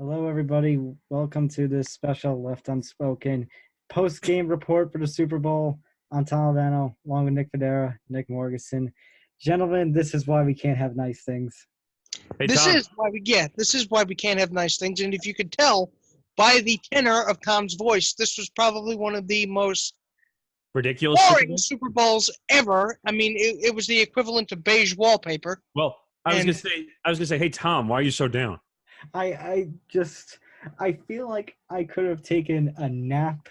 Hello, everybody. Welcome to this special Left Unspoken post-game report for the Super Bowl. I'm Tom Albano, along with Nick Fodera, Nick Morgasen. Gentlemen, this is why we can't have nice things. Hey, This Tom. is why we can't have nice things. And if you could tell by the tenor of Tom's voice, this was probably one of the most Ridiculous. boring Super Bowls ever. I mean, it was the equivalent to beige wallpaper. Well, I was gonna say, hey Tom, why are you so down? I feel like I could have taken a nap,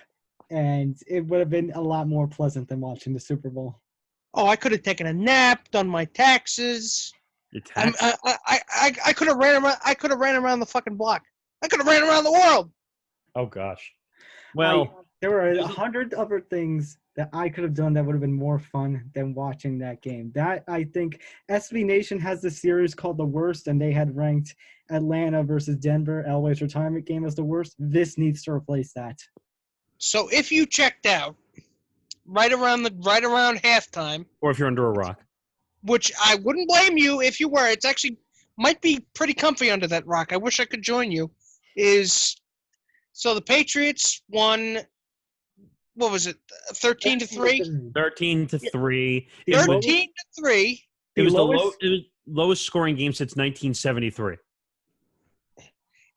and it would have been a lot more pleasant than watching the Super Bowl. Oh, I could have taken a nap, done my taxes. Your tax? I could have ran around. I could have ran around the fucking block. I could have ran around the world. Oh gosh. Well, there were 100 other things that I could have done that would have been more fun than watching that game. That, I think, SB Nation has this series called The Worst, and they had ranked Atlanta versus Denver, Elway's retirement game, as the worst. This needs to replace that. So if you checked out right around halftime, or if you're under a rock. which I wouldn't blame you if you were. It's actually might be pretty comfy under that rock. I wish I could join you. So the Patriots won. What was it? 13-3. 13-3. 13-3. It was the lowest scoring game since 1973.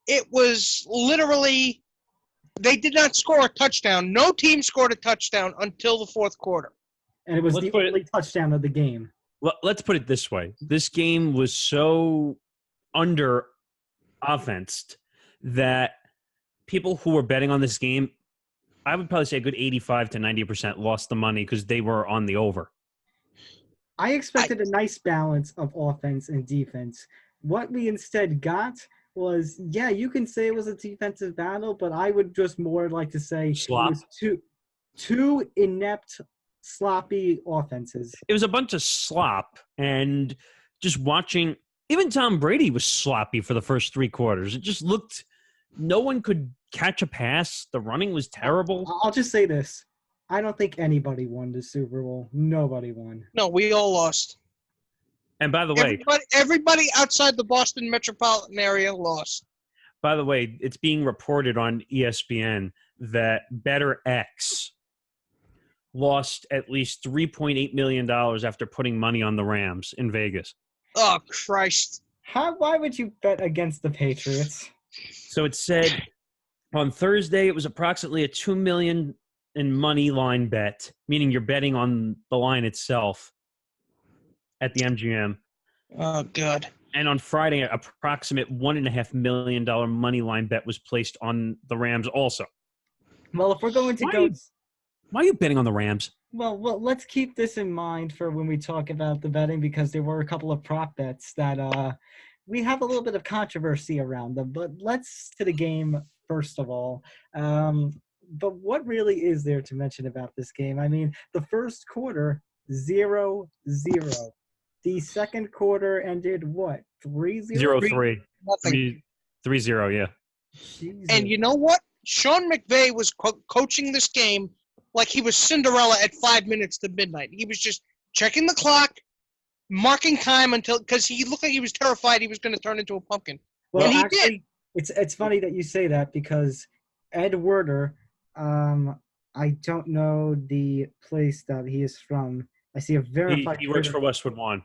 It was literally. They did not score a touchdown. No team scored a touchdown until the fourth quarter. And it was the only touchdown of the game. Let's put it this way. This game was so under offensed that people who were betting on this game, I would probably say a good 85 to 90% lost the money because they were on the over. I expected a nice balance of offense and defense. What we instead got was, you can say it was a defensive battle, but I would just more like to say Slop. It was two inept, sloppy offenses. It was a bunch of slop, and just watching, even Tom Brady was sloppy for the first three quarters. It just looked, no one could catch a pass. The running was terrible. I'll just say this. I don't think anybody won the Super Bowl. Nobody won. No, we all lost. And by the way, everybody outside the Boston metropolitan area lost. By the way, it's being reported on ESPN that BetterX lost at least $3.8 million after putting money on the Rams in Vegas. Oh, Christ. Why would you bet against the Patriots? So it said on Thursday it was approximately a $2 million in money line bet, meaning you're betting on the line itself at the MGM. Oh, God. And on Friday, an approximate $1.5 million money line bet was placed on the Rams also. Well, if we're going to Why are you betting on the Rams? Well, let's keep this in mind for when we talk about the betting, because there were a couple of prop bets that we have a little bit of controversy around them. But let's to the game first of all. But what really is there to mention about this game? I mean, the first quarter, 0-0. The second quarter ended what? 3-0? 0-3. Nothing. 3-0, yeah. Jesus. And you know what? Sean McVay was coaching this game like he was Cinderella at 5 minutes to midnight. He was just checking the clock, marking time because he looked like he was terrified he was going to turn into a pumpkin. Well, and he actually, did. It's funny that you say that, because Ed Werder, I don't know the place that he is from. I see a verified. He works for Westwood One.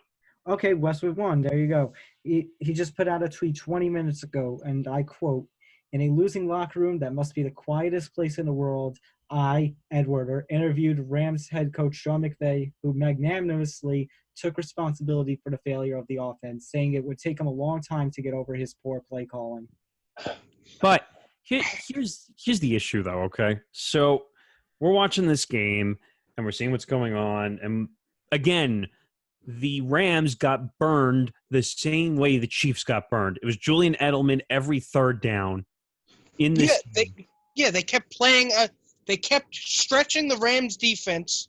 Okay, Westwood One. There you go. He just put out a tweet 20 minutes ago, and I quote, "In a losing locker room that must be the quietest place in the world, I, Ed Werder, interviewed Rams head coach Sean McVay, who magnanimously took responsibility for the failure of the offense, saying it would take him a long time to get over his poor play calling." But here's the issue, though, okay? So we're watching this game, and we're seeing what's going on. And, again, the Rams got burned the same way the Chiefs got burned. It was Julian Edelman every third down in this they kept playing they kept stretching the Rams defense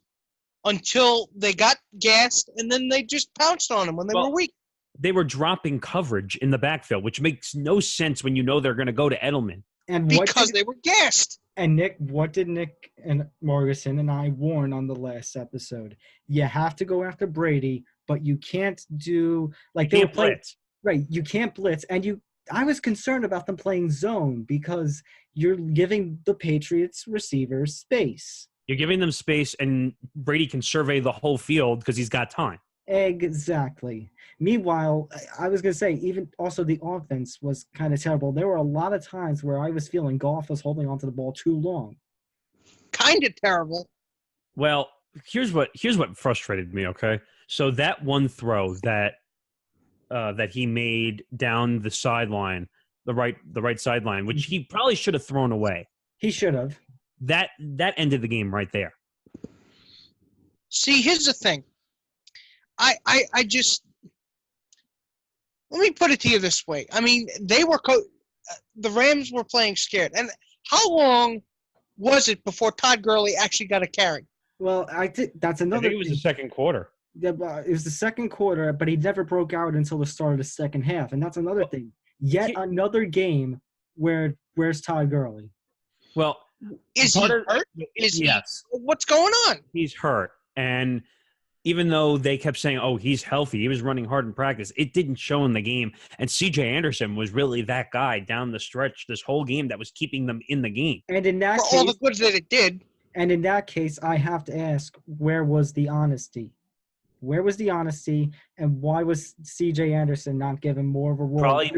until they got gassed, and then they just pounced on them when they were weak. They were dropping coverage in the backfield, which makes no sense when you know they're going to go to Edelman. And because they were gassed. And Nick, what did Nick and Morgasen and I warn on the last episode? You have to go after Brady, but you can't do like they can't blitz. Right, you can't blitz, and I was concerned about them playing zone because you're giving the Patriots receivers space. You're giving them space, and Brady can survey the whole field because he's got time. Exactly. Meanwhile, I was going to say, even also the offense was kind of terrible. There were a lot of times where I was feeling Goff was holding onto the ball too long. Kind of terrible. Well, here's what frustrated me, okay? So that one throw that he made down the sideline, the right sideline, which he probably should have thrown away. He should have. That ended the game right there. See, here's the thing. I just let me put it to you this way. I mean, the Rams were playing scared. And how long was it before Todd Gurley actually got a carry? Well, that's another. I think it was the second quarter. Yeah, it was the second quarter, but he never broke out until the start of the second half, and that's another thing. Yet another game where's Todd Gurley? Well, is he hurt? Yes. What's going on? He's hurt, and even though they kept saying, "Oh, he's healthy," he was running hard in practice. It didn't show in the game, and C.J. Anderson was really that guy down the stretch this whole game that was keeping them in the game. And in that For all the good that it did. And in that case, I have to ask, where was the honesty? Where was the honesty, and why was C.J. Anderson not given more of a role? Probably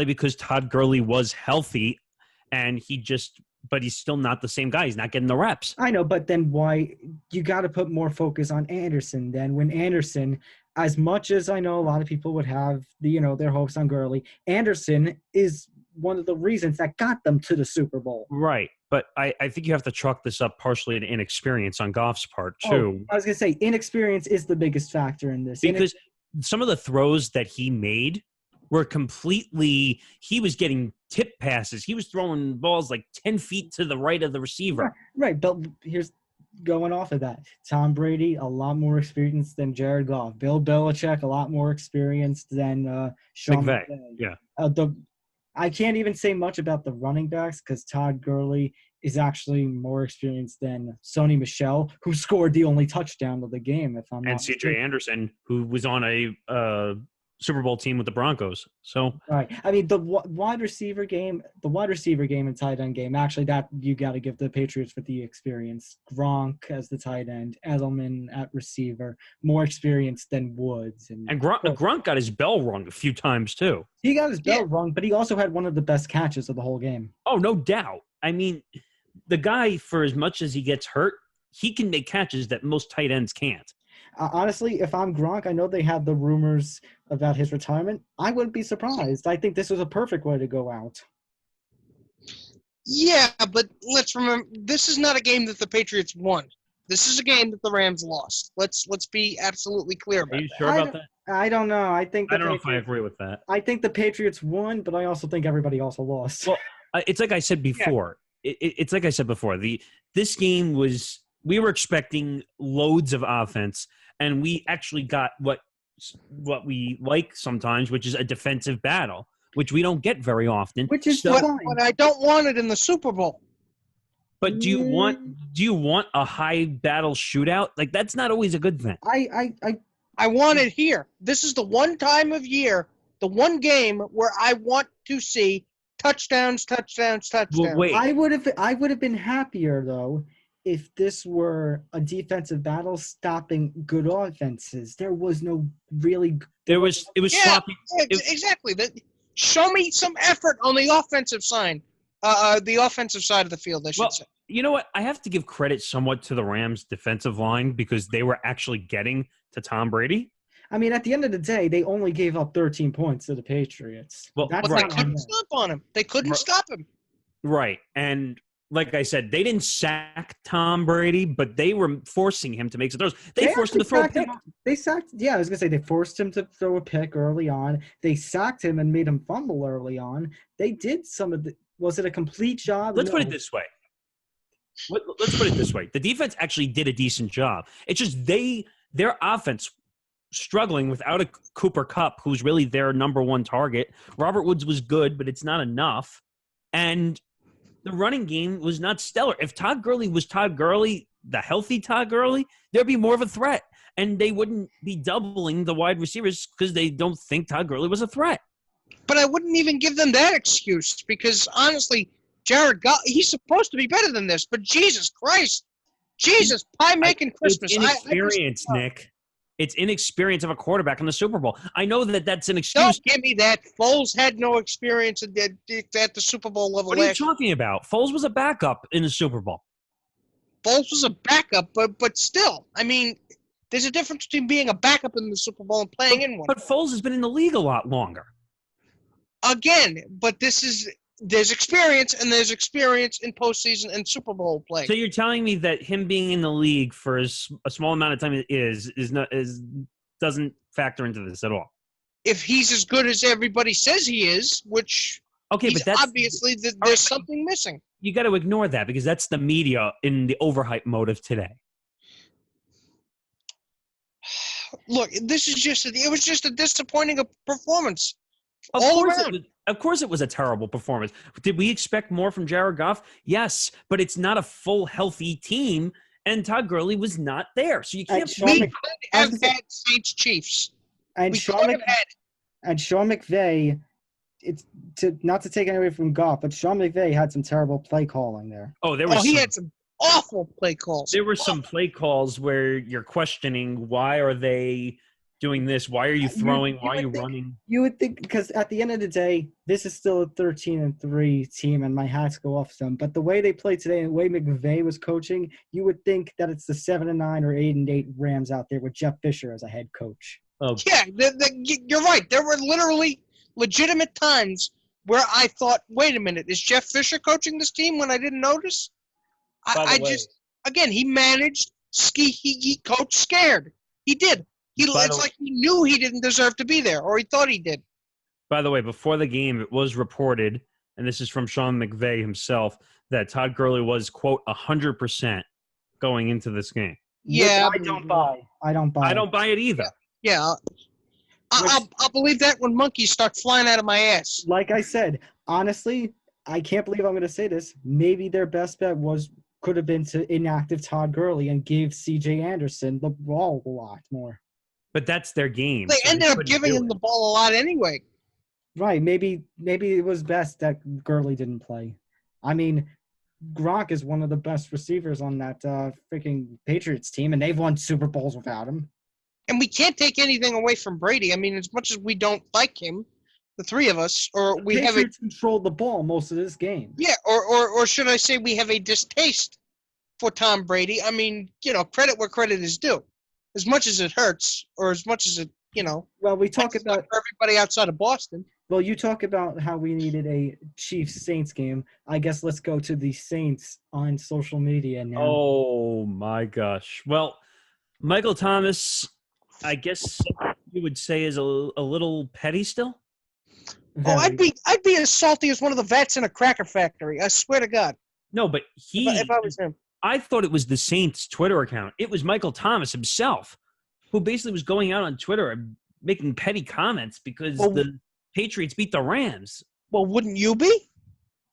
because Todd Gurley was healthy, and but he's still not the same guy. He's not getting the reps. I know, but then why you got to put more focus on Anderson then? When Anderson, as much as I know a lot of people would have their hopes on Gurley, Anderson is one of the reasons that got them to the Super Bowl. Right. But I think you have to chalk this up partially to inexperience on Goff's part, too. I was going to say, inexperience is the biggest factor in this. Because some of the throws that he made were completely – he was getting tip passes. He was throwing balls like 10 feet to the right of the receiver. Right, but here's going off of that. Tom Brady, a lot more experienced than Jared Goff. Bill Belichick, a lot more experienced than Sean McVay. Yeah. I can't even say much about the running backs because Todd Gurley is actually more experienced than Sony Michel, who scored the only touchdown of the game, if I'm not mistaken. And C.J. Anderson, who was on a Super Bowl team with the Broncos. So, right. I mean, the wide receiver game and tight end game, actually, that you got to give the Patriots with the experience. Gronk as the tight end, Edelman at receiver, more experienced than Woods. And Gronk got his bell rung a few times, too. He got his bell rung, but he also had one of the best catches of the whole game. Oh, no doubt. I mean, the guy, for as much as he gets hurt, he can make catches that most tight ends can't. Honestly, if I'm Gronk, I know they have the rumors about his retirement. I wouldn't be surprised. I think this was a perfect way to go out. Yeah, but let's remember, this is not a game that the Patriots won. This is a game that the Rams lost. Let's be absolutely clear about that. Are you sure about that? I don't know. I don't know if I agree with that. I think the Patriots won, but I also think everybody also lost. Well, it's like I said before. Yeah. It's like I said before. This game was – we were expecting loads of offense, and we actually got what we like sometimes, which is a defensive battle, which we don't get very often. Which is but I don't want it in the Super Bowl. But do you want a high battle shootout? Like, that's not always a good thing. I want it here. This is the one time of year, the one game where I want to see touchdowns. Well, wait. I would have been happier though if this were a defensive battle stopping good offenses. There was no really. It was sloppy. Exactly. Show me some effort on the offensive side. The offensive side of the field, I should say. You know what? I have to give credit somewhat to the Rams' defensive line because they were actually getting to Tom Brady. I mean, at the end of the day, they only gave up 13 points to the Patriots. Well, but they couldn't stop on him. They couldn't stop him. Right. And like I said, they didn't sack Tom Brady, but they were forcing him to make some throws. They forced him to throw a pick. They sacked – yeah, I was going to say they forced him to throw a pick early on. They sacked him and made him fumble early on. They did some of the – was it a complete job? Let's put it this way. Let's put it this way. The defense actually did a decent job. It's just their offense struggling without a Cooper Kupp, who's really their number one target. Robert Woods was good, but it's not enough. And the running game was not stellar. If Todd Gurley was Todd Gurley, the healthy Todd Gurley, there'd be more of a threat. And they wouldn't be doubling the wide receivers because they don't think Todd Gurley was a threat. But I wouldn't even give them that excuse because, honestly, Jared Goff, he's supposed to be better than this. But Jesus Christ. Jesus, pie-making Christmas. It's inexperience, Nick. It's inexperience of a quarterback in the Super Bowl. I know that that's an excuse. Don't give me that. Foles had no experience at the Super Bowl level. What are you talking about? Foles was a backup in the Super Bowl. Foles was a backup, but still, I mean, there's a difference between being a backup in the Super Bowl and playing in one. But Foles has been in the league a lot longer. Again, but there's experience, and there's experience in postseason and Super Bowl play. So you're telling me that him being in the league for a small amount of time doesn't factor into this at all? If he's as good as everybody says he is, which but that's obviously there's something missing. You got to ignore that because that's the media in the overhype mode of today. Look, this is it was just a disappointing performance. Of course it was a terrible performance. Did we expect more from Jared Goff? Yes, but it's not a full, healthy team, and Todd Gurley was not there. So you can't... We could have had Saints Chiefs. And Sean McVay, not to take anything away from Goff, but Sean McVay had some terrible play calling there. He had some awful play calls. There were some play calls where you're questioning, why are they doing this? Why are you throwing? Why are you running? You would think, because at the end of the day, this is still a 13-3 team, and my hats go off to them. But the way they played today and the way McVay was coaching, you would think that it's the 7-9 or 8-8 Rams out there with Jeff Fisher as a head coach. Oh. Yeah, you're right. There were literally legitimate times where I thought, wait a minute, is Jeff Fisher coaching this team when I didn't notice? He managed, he coached scared. He did. It's like he knew he didn't deserve to be there, or he thought he did. By the way, before the game, it was reported, and this is from Sean McVay himself, that Todd Gurley was, quote, 100% going into this game. Yeah. I don't buy it either. Yeah. I'll believe that when monkeys start flying out of my ass. Like I said, honestly, I can't believe I'm going to say this. Maybe their best bet could have been to inactive Todd Gurley and give C.J. Anderson the ball a lot more. But that's their game. They ended up giving him the ball a lot anyway. Right. Maybe it was best that Gurley didn't play. I mean, Gronk is one of the best receivers on that freaking Patriots team, and they've won Super Bowls without him. And we can't take anything away from Brady. I mean, as much as we don't like him, the three of us, Patriots controlled the ball most of this game. Yeah, or should I say we have a distaste for Tom Brady? I mean, credit where credit is due. As much as it hurts, or as much as it, Well, we talk about everybody outside of Boston. Well, you talk about how we needed a Chiefs-Saints game. I guess let's go to the Saints on social media now. Oh, my gosh. Well, Michael Thomas, I guess you would say, is a little petty still? Very. I'd be as salty as one of the vets in a cracker factory. I swear to God. No, but if I was him. I thought it was the Saints Twitter account. It was Michael Thomas himself who basically was going out on Twitter and making petty comments because the Patriots beat the Rams. Well, wouldn't you be?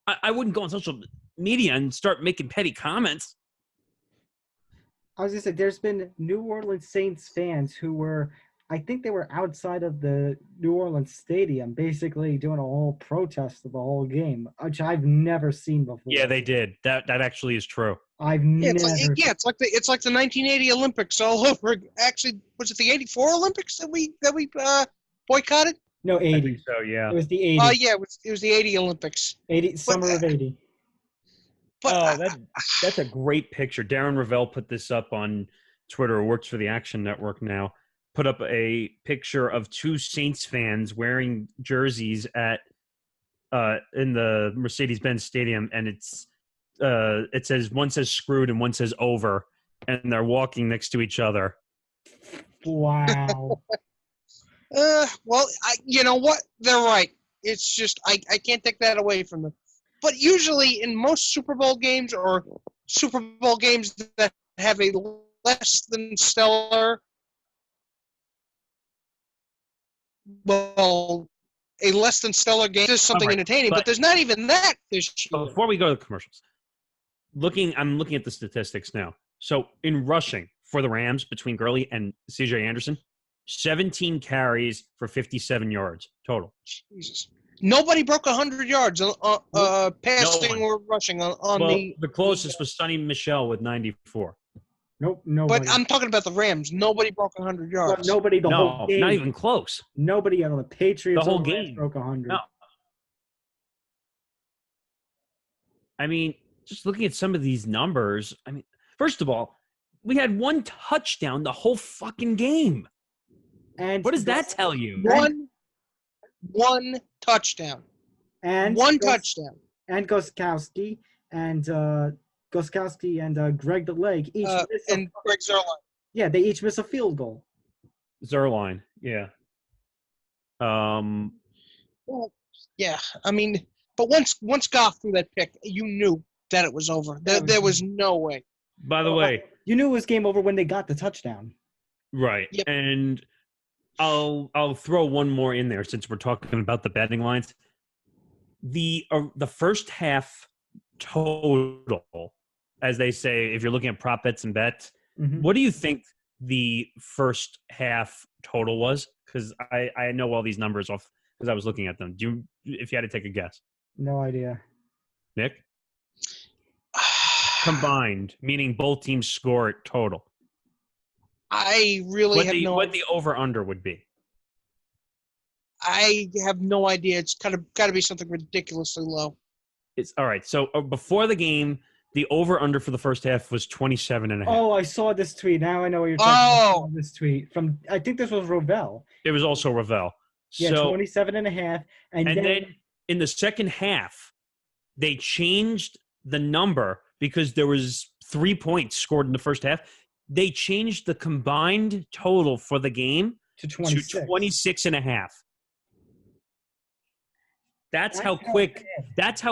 I wouldn't go on social media and start making petty comments. I was going to say, there's been New Orleans Saints fans who I think they were outside of the New Orleans stadium, basically doing a whole protest of the whole game, which I've never seen before. Yeah, they did. That actually is true. It's like the 1980 Olympics all over. Actually, was it the '84 Olympics that we boycotted? No, 80. I think so, yeah. It was the 80. Oh yeah, it was the '80 Olympics. Summer of '80. But that's a great picture. Darren Ravel put this up on Twitter. Works for the Action Network now. Put up a picture of two Saints fans wearing jerseys at in the Mercedes-Benz Stadium, and it says one says screwed and one says over, and they're walking next to each other. Wow. Well, you know what? They're right. It's just I can't take that away from them. But usually in most Super Bowl games or Super Bowl games that have a less than stellar game, there's something entertaining, but there's not even that this year. Before we go to the commercials, I'm looking at the statistics now. So in rushing for the Rams between Gurley and C.J. Anderson, 17 carries for 57 yards total. Jesus. Nobody broke 100 yards passing one. or rushing on Well, the. the closest was Sonny Michel with 94. Nope, nobody. But I'm talking about the Rams. Nobody broke 100 yards. Well, nobody the whole game. Not even close. Nobody on the Patriots The whole or Rams game. broke 100. No. I mean, just looking at some of these numbers, I mean, first of all, we had one touchdown the whole fucking game. And What does that tell you? One touchdown. And Touchdown. And Gostkowski and Greg the Leg each and Greg Zerline. Yeah, they each miss a field goal. Zerline, yeah. Well, yeah, I mean, but once Goff threw that pick, you knew that it was over. There was no way. By the way, you knew it was game over when they got the touchdown. Right. Yep. And I'll throw one more in there since we're talking about the betting lines. The first half total, as they say, if you're looking at prop bets and bets, what do you think the first half total was? Because I know all these numbers off because I was looking at them. If you had to take a guess? No idea. Nick? Combined, meaning both teams score total. I really have no. What the over/under would be? I have no idea. It's got to be something ridiculously low. It's all right. So before the game, the over/under for the first half was 27.5. Oh, I saw this tweet. Now I know what you're talking about. This tweet from I think this was Rovell. It was also Rovell. Yeah, so, 27.5. And then in the second half, they changed the number because there was 3 points scored in the first half. They changed the combined total for the game to 26.5. That's how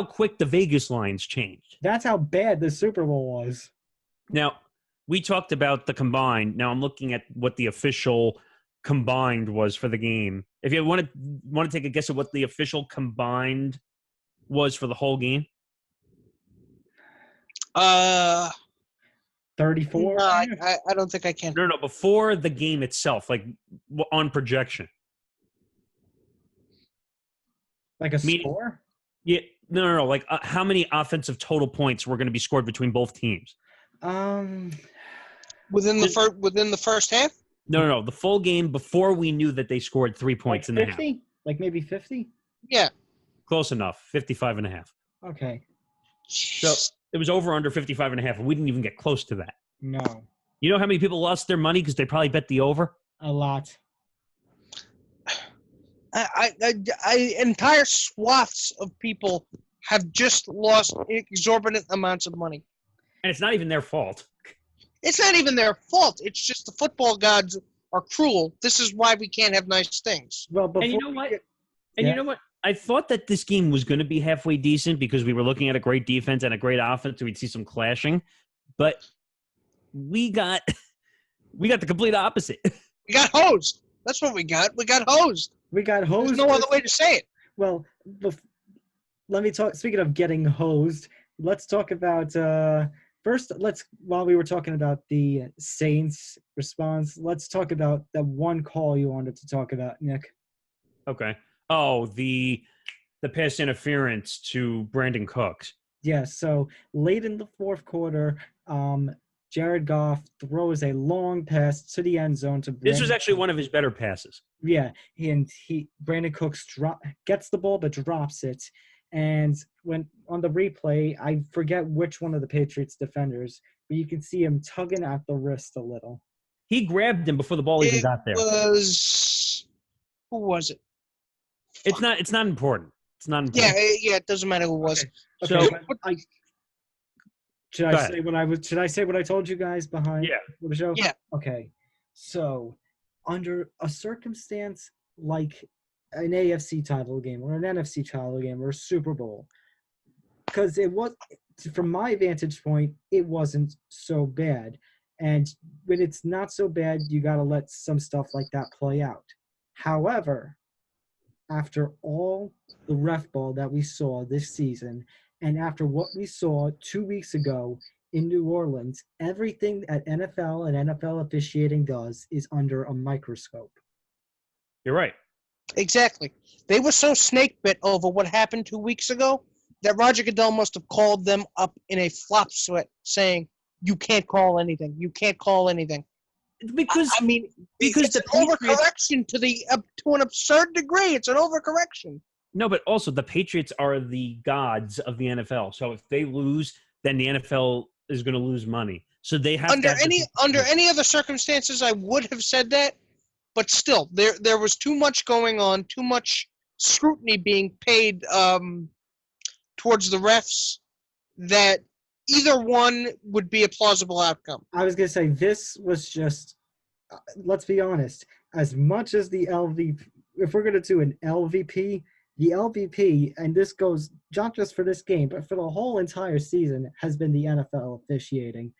quick the Vegas lines changed. That's how bad the Super Bowl was. Now, we talked about the combined. Now I'm looking at what the official combined was for the game. If you want to take a guess at what the official combined was for the whole game. 34? No, I don't think I can. No, before the game itself, like on projection. Like a score? Yeah, no. Like how many offensive total points were going to be scored between both teams? Within the first half? No. The full game before we knew that they scored 3 points like in the half. Like maybe 50? Yeah. Close enough. 55.5. Okay. So it was over under 55.5, and we didn't even get close to that. No. You know how many people lost their money because they probably bet the over? A lot. Entire swaths of people have just lost exorbitant amounts of money. And it's not even their fault. It's not even their fault. It's just the football gods are cruel. This is why we can't have nice things. Well, and you know what? You know what? I thought that this game was going to be halfway decent because we were looking at a great defense and a great offense, so we'd see some clashing. But we got the complete opposite. We got hosed. That's what we got. We got hosed. There's no other way to say it. Well, let me talk. Speaking of getting hosed, let's talk about first. While we were talking about the Saints response, let's talk about that one call you wanted to talk about, Nick. Okay. Oh, the pass interference to Brandon Cooks. Yeah. So late in the fourth quarter, Jared Goff throws a long pass to the end zone to Brandon. This was actually one of his better passes. Yeah, and Brandon Cooks gets the ball but drops it, and when on the replay, I forget which one of the Patriots defenders, but you can see him tugging at the wrist a little. He grabbed him before the ball even got there. Who was it? It's not important. It's not important. Yeah, it doesn't matter who it was. Okay, so should I say what I told you guys behind the show? Yeah. Okay. So, under a circumstance like an AFC title game or an NFC title game or a Super Bowl, because it was, from my vantage point, it wasn't so bad. And when it's not so bad, you got to let some stuff like that play out. However, after all the ref ball that we saw this season, and after what we saw 2 weeks ago in New Orleans, everything that NFL and NFL officiating does is under a microscope. You're right. Exactly. They were so snake bit over what happened 2 weeks ago that Roger Goodell must have called them up in a flop sweat saying, "You can't call anything. You can't call anything." Because I mean, because it's the an Patriots, overcorrection to an absurd degree. It's an overcorrection. no, but also the Patriots are the gods of the NFL. So if they lose, then the NFL is going to lose money. So they have to have Under any other circumstances, I would have said that, but still, there was too much going on, too much scrutiny being paid towards the refs that either one would be a plausible outcome. I was going to say, this was just, let's be honest, as much as the LVP, if we're going to do an LVP, the LVP, and this goes not just for this game, but for the whole entire season, has been the NFL officiating.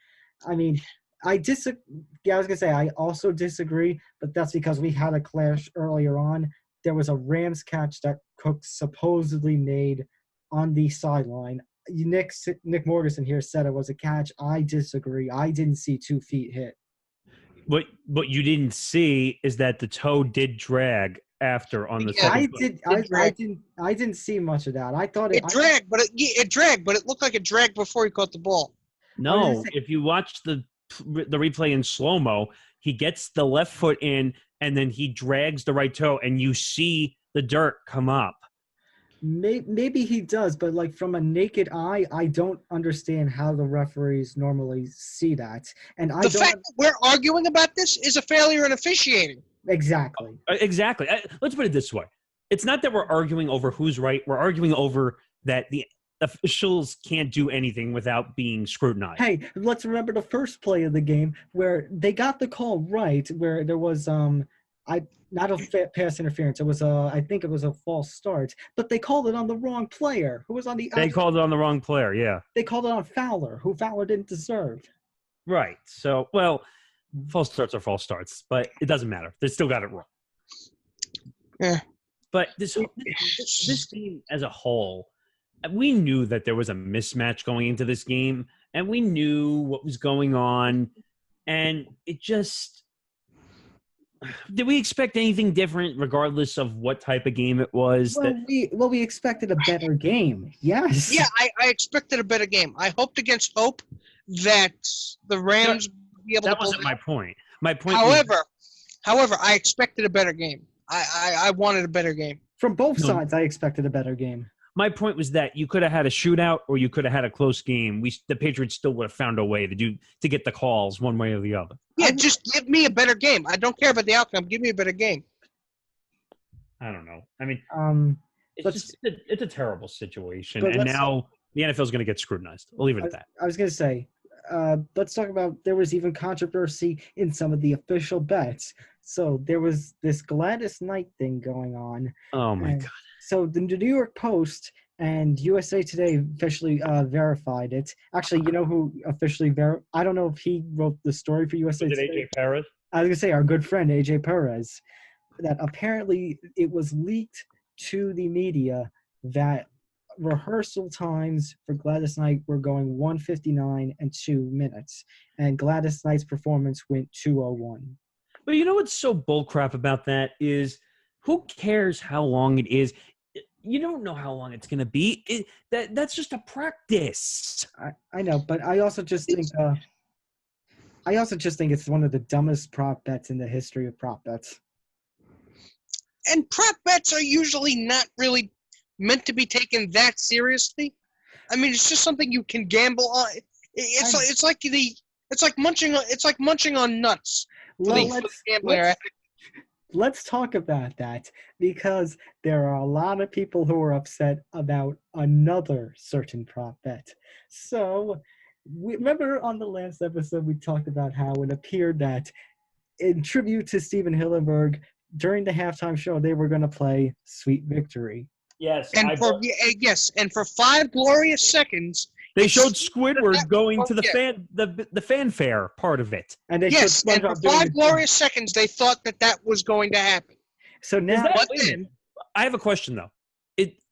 I mean, I disagree. Yeah, I was going to say, I also disagree, but that's because we had a clash earlier on. There was a Rams catch that Cook supposedly made on the sideline. Nick Morgasen here said it was a catch. I disagree. I didn't see 2 feet hit. What you didn't see is that the toe did drag after on the second. I didn't see much of that. I thought it dragged, but it looked like it dragged before he caught the ball. No, if you watch the replay in slow-mo, he gets the left foot in and then he drags the right toe and you see the dirt come up. Maybe he does, but like from a naked eye, I don't understand how the referees normally see that. And the fact that we're arguing about this is a failure in officiating. Exactly. Exactly. Let's put it this way. It's not that we're arguing over who's right. We're arguing over that the officials can't do anything without being scrutinized. Hey, let's remember the first play of the game where they got the call right, where there was not a pass interference. It was I think it was a false start, but they called it on the wrong player who was on the. They called it on the wrong player. Yeah. They called it on Fowler, who Fowler didn't deserve. Right. So, well, false starts are false starts, but it doesn't matter. They still got it wrong. Yeah. But this game as a whole, we knew that there was a mismatch going into this game, and we knew what was going on, and it just. Did we expect anything different regardless of what type of game it was? Well, we expected a better game. Yes. Yeah, I expected a better game. I hoped against hope that the Rams would be able to. That wasn't my point. My point. However, I expected a better game. I wanted a better game. From both sides, I expected a better game. My point was that you could have had a shootout or you could have had a close game. The Patriots still would have found a way to get the calls one way or the other. Yeah, just give me a better game. I don't care about the outcome. Give me a better game. I don't know. I mean, it's a terrible situation, and now the NFL is going to get scrutinized. We'll leave it at that. I was going to say, let's talk about there was even controversy in some of the official bets. So there was this Gladys Knight thing going on. Oh, my God. So the New York Post and USA Today officially verified it. Actually, you know who officially I don't know if he wrote the story for USA Today. AJ Perez? I was going to say our good friend AJ Perez. That apparently it was leaked to the media that rehearsal times for Gladys Knight were going 1:59 and 2 minutes. And Gladys Knight's performance went 2:01. But you know what's so bullcrap about that is who cares how long it is? You don't know how long it's going to be. That's just a practice. I know, but I also just think it's one of the dumbest prop bets in the history of prop bets. And prop bets are usually not really meant to be taken that seriously. I mean, it's just something you can gamble on. It's like munching on nuts. Let's talk about that because there are a lot of people who are upset about another certain prop bet. So, remember on the last episode we talked about how it appeared that in tribute to Steven Hillenburg, during the halftime show they were going to play Sweet Victory. Yes. And for 5 glorious seconds, they showed Squidward going to the fanfare part of it. And for 5 glorious seconds, they thought that was going to happen. So now, I have a question though.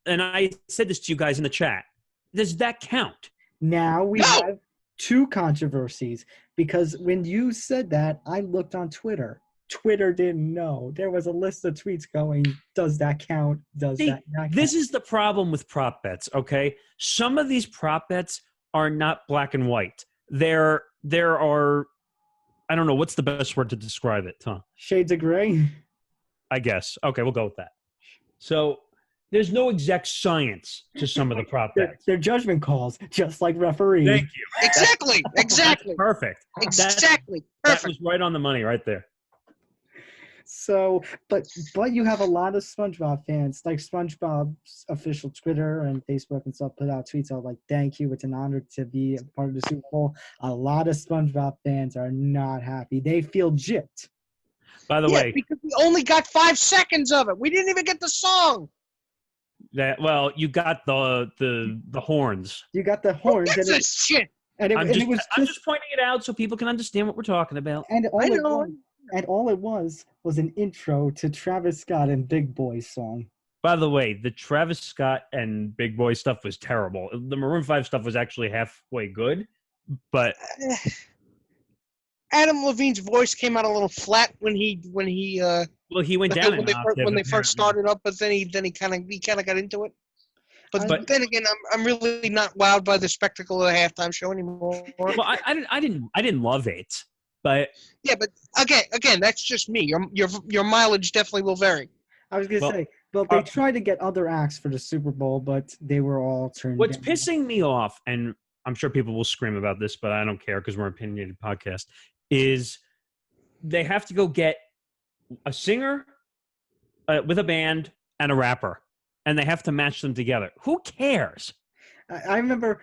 And I said this to you guys in the chat. Does that count? Now we have 2 controversies because when you said that, I looked on Twitter Twitter didn't know. There was a list of tweets going, does that count? Does See, that not count? this is the problem with prop bets, okay? Some of these prop bets are not black and white. There are, I don't know, what's the best word to describe it, Tom? Shades of gray. I guess. Okay, we'll go with that. So there's no exact science to some of the prop bets. They're judgment calls, just like referees. Thank you. Exactly. Exactly. That's perfect. Exactly. That Perfect. was right on the money right there. So, but you have a lot of SpongeBob fans, like SpongeBob's official Twitter and Facebook and stuff put out tweets out like, thank you, it's an honor to be a part of the Super Bowl. A lot of SpongeBob fans are not happy. They feel gypped. By the way, because we only got 5 seconds of it. We didn't even get the song. you got the horns. You got the horns. That's a shit. I'm just pointing it out so people can understand what we're talking about. And I know. all it was an intro to Travis Scott and Big Boy's song. By the way, the Travis Scott and Big Boy stuff was terrible. The Maroon 5 stuff was actually halfway good, but Adam Levine's voice came out a little flat when he he went down when they first started up, but then he kind of got into it. But then again, I'm really not wowed by the spectacle of the halftime show anymore. Well, I didn't love it, but yeah, but again, that's just me. Your mileage definitely will vary. I was gonna say, well, they tried to get other acts for the Super Bowl, but they were all turned what's down. pissing me off, and I'm sure people will scream about this, but I don't care because we're an opinionated podcast, is they have to go get a singer with a band and a rapper, and they have to match them together. Who cares? I remember,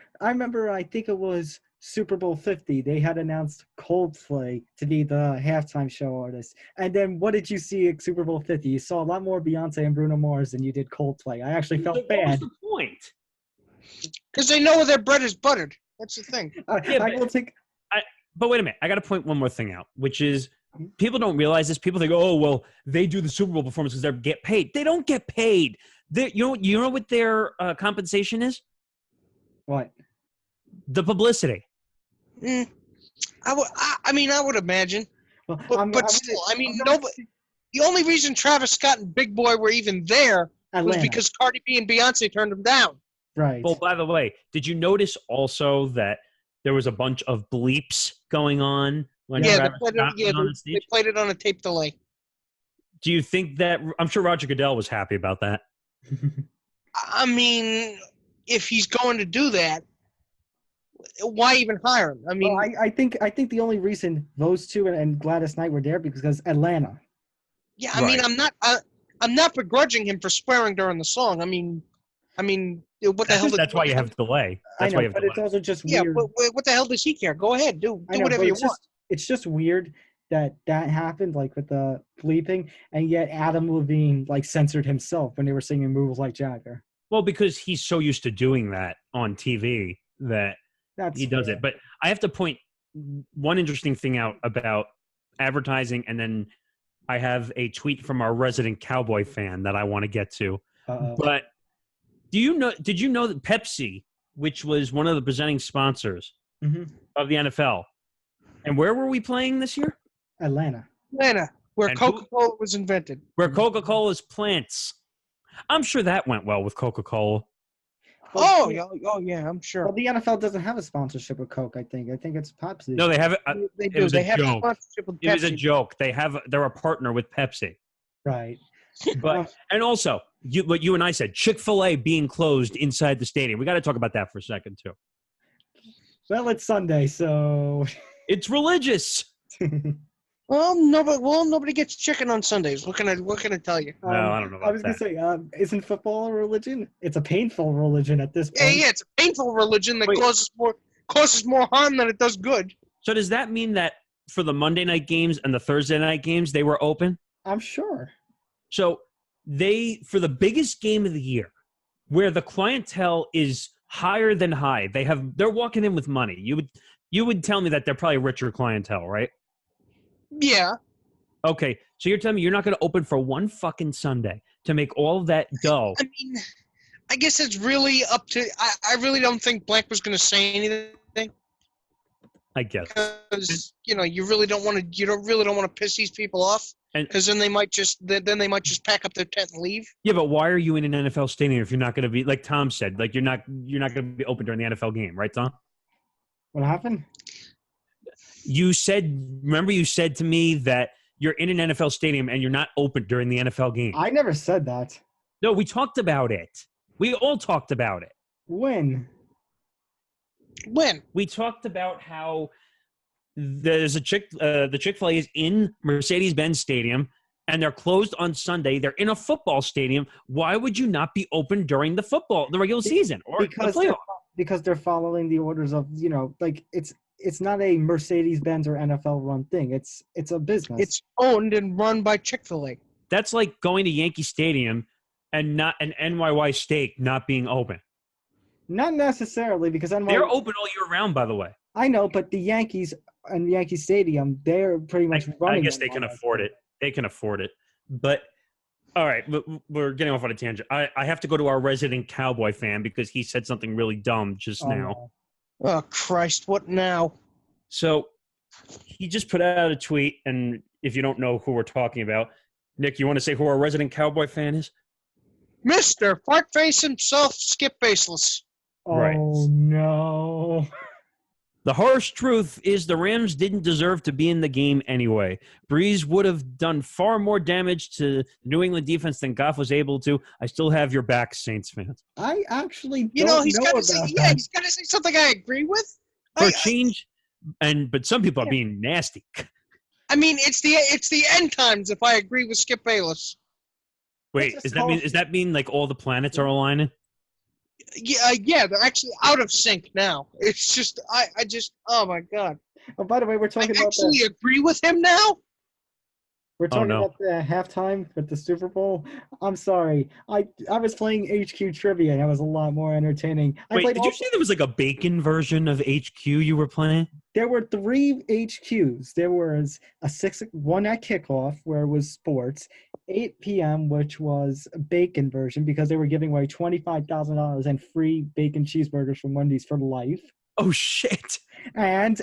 I think it was Super Bowl 50. They had announced Coldplay to be the halftime show artist. And then what did you see at Super Bowl 50? You saw a lot more Beyonce and Bruno Mars than you did Coldplay. I actually felt bad. What was the point? Because they know their bread is buttered. That's the thing. But wait a minute. I got to point one more thing out, which is people don't realize this. People think, oh, well, they do the Super Bowl performance because they get paid. They don't get paid. You know what their compensation is? What? The publicity. I would imagine. Well, But still, nobody. The only reason Travis Scott and Big Boy were even there was because Cardi B and Beyonce turned them down. Right. Well, by the way, did you notice also that there was a bunch of bleeps going on when Travis Scott was on the stage? They played it on a tape delay. Do you think that – I'm sure Roger Goodell was happy about that. I mean, if he's going to do that, why even hire him? I mean, well, I think the only reason those two and Gladys Knight were there because Atlanta. Yeah, I mean, I'm not begrudging him for swearing during the song. I mean, what the hell? That's why you have delay. That's why you have but delay. it's also just weird. weird. Yeah, but what the hell does he care? Go ahead, do whatever you want. It's just weird that happened, like with the bleeping, and yet Adam Levine censored himself when they were singing "Moves Like Jagger." Well, because he's so used to doing that on TV that he does it. But I have to point one interesting thing out about advertising, and then I have a tweet from our resident Cowboy fan that I want to get to. But did you know that Pepsi, which was one of the presenting sponsors of the NFL, and where were we playing this year? Atlanta, where Coca-Cola was invented. Where Coca-Cola's plants. I'm sure that went well with Coca-Cola. Oh yeah, I'm sure. Well, the NFL doesn't have a sponsorship with Coke. I think it's Pepsi. No, they have it. They do. It was they a have joke. a sponsorship with Pepsi. It was a joke. They're a partner with Pepsi. Right. But and also, what you and I said, Chick-fil-A being closed inside the stadium. We got to talk about that for a second too. Well, it's Sunday, so it's religious. Well, nobody gets chicken on Sundays. What can I tell you? No, I don't know about that. I was going to say, isn't football a religion? It's a painful religion at this point. Yeah, it's a painful religion that causes more harm than it does good. So does that mean that for the Monday night games and the Thursday night games, they were open? I'm sure. So for the biggest game of the year, where the clientele is higher than high, they're walking in with money. You would tell me that they're probably richer clientele, right? Yeah. Okay, so you're telling me you're not going to open for one fucking Sunday to make all of that dough? I mean, I guess it's really up to – I really don't think Black was going to say anything. I guess. because you really don't want to piss these people off, because then they might just pack up their tent and leave. Yeah, but why are you in an NFL stadium if you're not going to be, like Tom said, like you're not going to be open during the NFL game, right, Tom? What happened? You said to me that you're in an NFL stadium and you're not open during the NFL game. I never said that. No, we talked about it. We all talked about it. When? We talked about how there's the Chick-fil-A is in Mercedes-Benz Stadium and they're closed on Sunday. They're in a football stadium. Why would you not be open during the regular season or the playoff? Because they're following the orders of, like it's not a Mercedes-Benz or NFL run thing. It's a business. It's owned and run by Chick-fil-A. That's like going to Yankee Stadium and not an NYY steak not being open. Not necessarily, because they're open all year round, by the way. I know, but the Yankees and Yankee Stadium, they're pretty much running. I guess they can afford it. They can afford it. But all right, we're getting off on a tangent. I have to go to our resident Cowboy fan because he said something really dumb just now. No. Oh Christ! What now? So he just put out a tweet, and if you don't know who we're talking about, Nick, you want to say who our resident Cowboy fan is? Mr. Fart Face himself, Skip Baseless. Oh, right. No. The harsh truth is the Rams didn't deserve to be in the game anyway. Breeze would have done far more damage to the New England defense than Goff was able to. I still have your back, Saints fans. I actually don't he's know got to about say, that. he's got to say something I agree with. For a change, but some people are being nasty. I mean, it's the end times if I agree with Skip Bayless. Wait, does that mean like all the planets are aligning? Yeah, they're actually out of sync now. It's just, oh my God. Oh, by the way, we're talking I about actually agree with him now? We're talking about the halftime with the Super Bowl. I'm sorry. I was playing HQ Trivia, and it was a lot more entertaining. Wait, did you say there was like a bacon version of HQ you were playing? There were 3 HQs. There was one at kickoff, where it was sports, 8 p.m., which was a bacon version, because they were giving away $25,000 and free bacon cheeseburgers from Wendy's for life. Oh, shit. And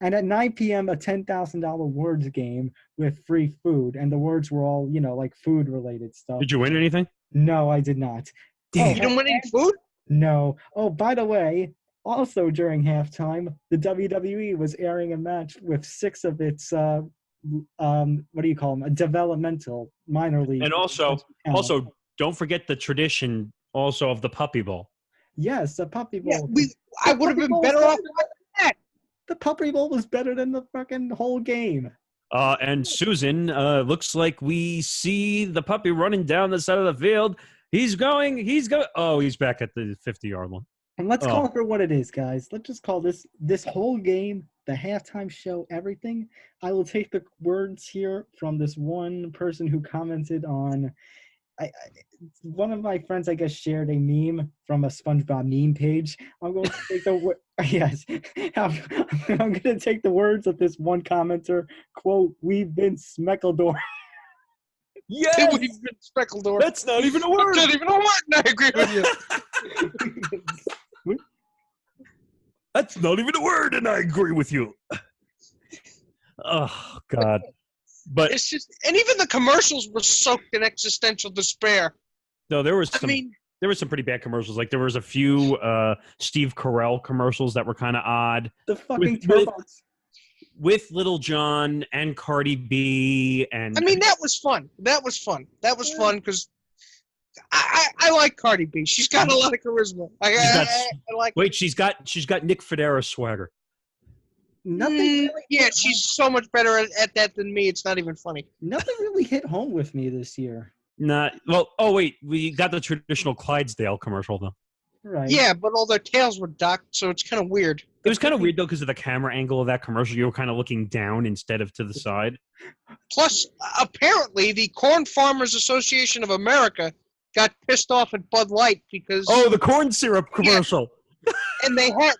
And at 9 p.m., a $10,000 words game with free food. And the words were all, like food-related stuff. Did you win anything? No, I did not. Damn. You didn't win any food? No. Oh, by the way, also during halftime, the WWE was airing a match with 6 of its, what do you call them? A developmental minor league. And also, don't forget the tradition also of the Puppy Bowl. Yes, the Puppy Bowl. Yeah, I would have been better off with that. The Puppy Bowl was better than the fucking whole game. And Susan, looks like we see the puppy running down the side of the field. He's going. Oh, he's back at the 50-yard line. And let's call it for what it is, guys. Let's just call this whole game, the halftime show, everything. I will take the words here from this one person who commented on one of my friends, I guess, shared a meme from a SpongeBob meme page. I'm going to take the yes. I'm going to take the words of this one commenter. Quote: "We've been Smeckledorf." Yes, we've been Speckledorf. That's not even a word. That's not even a word. And I agree with you. That's not even a word, and I agree with you. Oh God. But it's just, and even the commercials were soaked in existential despair. No, there was some pretty bad commercials. Like there was a few Steve Carell commercials that were kind of odd. The fucking with Little John and Cardi B, and I mean that was fun. That was fun because I like Cardi B. She's got a lot of charisma. I like. Wait, she's got Nick Fodera swagger. Nothing really she's so much better at that than me. It's not even funny. Nothing really hit home with me this year. We got the traditional Clydesdale commercial though. Right. Yeah, but all their tails were docked, so it's kind of weird. It was kind of weird though because of the camera angle of that commercial. You were kind of looking down instead of to the side. Plus, apparently, the Corn Farmers Association of America got pissed off at Bud Light because the corn syrup commercial. Yeah. And they had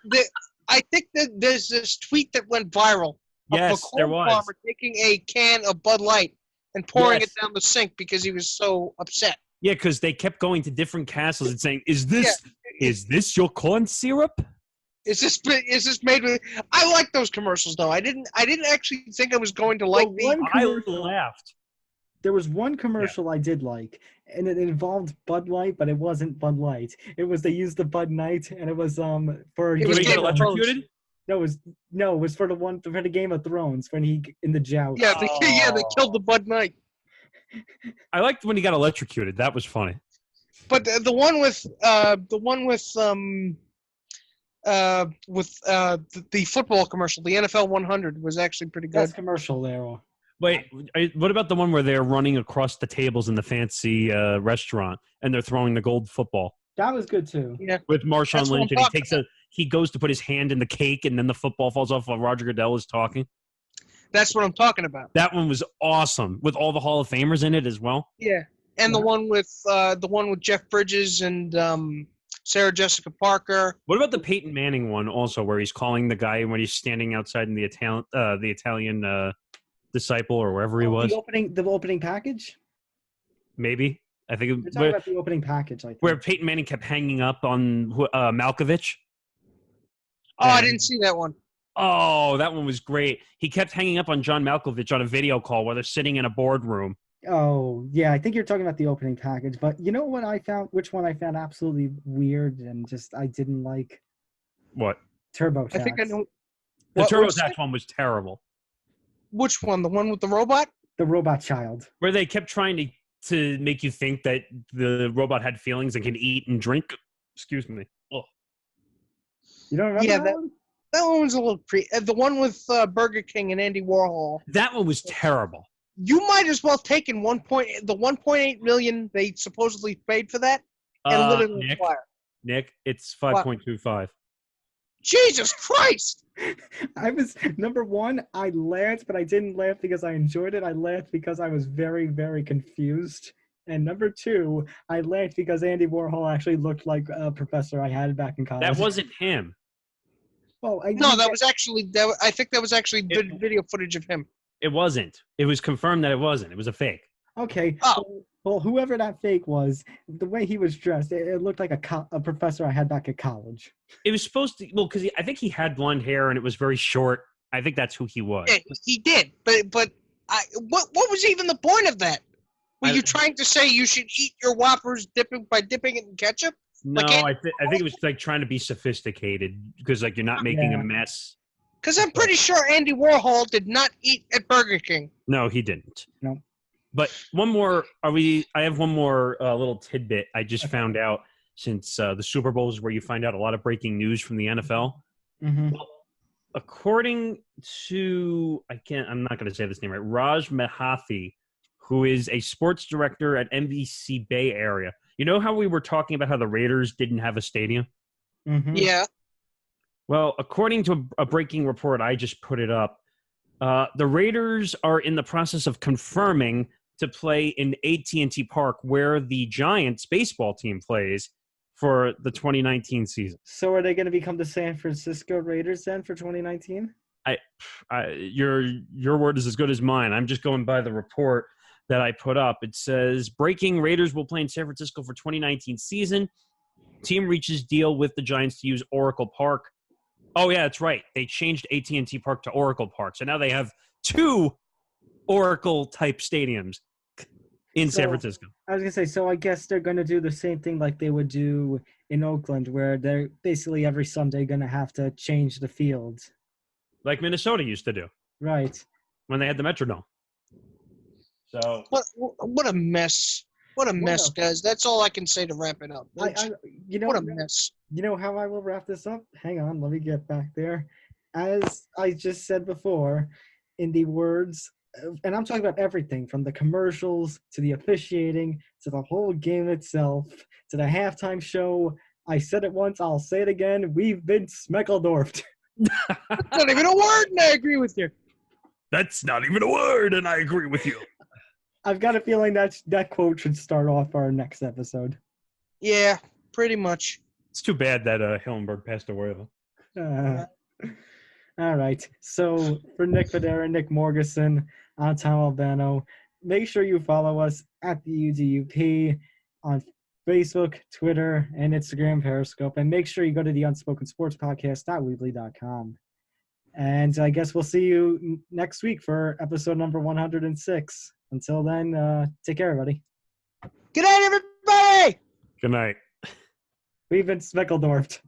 I think that there's this tweet that went viral. Yes, of a corn there was. farmer taking a can of Bud Light and pouring it down the sink because he was so upset. Yeah, because they kept going to different castles and saying, "Is this your corn syrup?" Is this made with? I like those commercials though. I didn't actually think I was going to like the. I laughed. There was one commercial I did like, and it involved Bud Light, but it wasn't Bud Light. It was they used the Bud Light, and it was for It was When he got Game of electrocuted? No, it was for the Game of Thrones when he in the joust. Yeah, they killed the Bud Knight. I liked when he got electrocuted. That was funny. But the one with the football commercial, the NFL 100, was actually pretty good. That's commercial there. Wait, what about the one where they're running across the tables in the fancy restaurant and they're throwing the gold football? That was good too. Yeah, with Marshawn That's what Lynch, I'm and he goes to put his hand in the cake, and then the football falls off while Roger Goodell is talking. that's what I'm talking about. That one was awesome, with all the Hall of Famers in it as well. Yeah, and the one with Jeff Bridges and Sarah Jessica Parker. What about the Peyton Manning one also, where he's calling the guy when he's standing outside in the Italian disciple or wherever he was? The opening package. Maybe. I think You're talking about the opening package, I think. where Peyton Manning kept hanging up on Malkovich. Oh, I didn't see that one. Oh, that one was great. He kept hanging up on John Malkovich on a video call while they're sitting in a boardroom. Oh, yeah, I think you're talking about the opening package. But you know what I found? Which one I found absolutely weird and just I didn't like? What? TurboTax. I think I know. The What was TurboTax one was terrible. Which one? The one with the robot? The Robot Child. Where they kept trying to make you think that the robot had feelings and can eat and drink. Excuse me. Oh. You don't remember that one? That one was a little the one with Burger King and Andy Warhol. That one was terrible. You might as well taken the 1.8 million they supposedly paid for that and lit it on fire. Nick, it's 5.25. Jesus Christ! I was number one. I laughed, but I didn't laugh because I enjoyed it. I laughed because I was very, very confused. And number two, I laughed because Andy Warhol actually looked like a professor I had back in college. That wasn't him. Well, I think that was actually good video footage of him. It wasn't. It was confirmed that it wasn't. It was a fake. Okay. Oh. Well, whoever that fake was, the way he was dressed, it looked like a professor I had back at college. It was supposed to, well, because I think he had blonde hair and it was very short. I think that's who he was. Yeah, he did, but what was even the point of that? Were you trying to say you should eat your Whoppers by dipping it in ketchup? No, I think it was like trying to be sophisticated because like you're not making a mess. Because I'm pretty sure Andy Warhol did not eat at Burger King. No, he didn't. No. But one more. I have one more little tidbit I just found out since the Super Bowl is where you find out a lot of breaking news from the NFL. Mm-hmm. Well, according to I'm not going to say this name right. Raj Mahathi, who is a sports director at NBC Bay Area. You know how we were talking about how the Raiders didn't have a stadium? Mm-hmm. Yeah. Well, according to a breaking report, I just put it up. The Raiders are in the process of confirming to play in AT&T Park, where the Giants baseball team plays for the 2019 season. So are they going to become the San Francisco Raiders then for 2019? Your word is as good as mine. I'm just going by the report that I put up. It says, breaking, Raiders will play in San Francisco for 2019 season. Team reaches deal with the Giants to use Oracle Park. Oh, yeah, that's right. They changed AT&T Park to Oracle Park. So now they have two Oracle-type stadiums in San Francisco. I was going to say, so I guess they're going to do the same thing like they would do in Oakland, where they're basically every Sunday going to have to change the field. Like Minnesota used to do. Right. When they had the Metrodome. So what a mess. What a mess, guys. That's all I can say to wrap it up. What a mess. You know how I will wrap this up? Hang on, let me get back there. As I just said before, in the words, and I'm talking about everything from the commercials to the officiating to the whole game itself to the halftime show. I said it once, I'll say it again. We've been Smeckledorfed. That's not even a word, and I agree with you. That's not even a word, and I agree with you. I've got a feeling that quote should start off our next episode. Yeah, pretty much. It's too bad that Hillenberg passed away, though. All right. So for Nick Fodera and Nick Morgasen, I'm Tom Albano. Make sure you follow us at the UDUP on Facebook, Twitter, and Instagram, Periscope. And make sure you go to the Unspoken Sports Podcast.weebly.com. And I guess we'll see you next week for episode number 106. Until then, take care, everybody. Good night, everybody! Good night. We've been Smeckledorfed.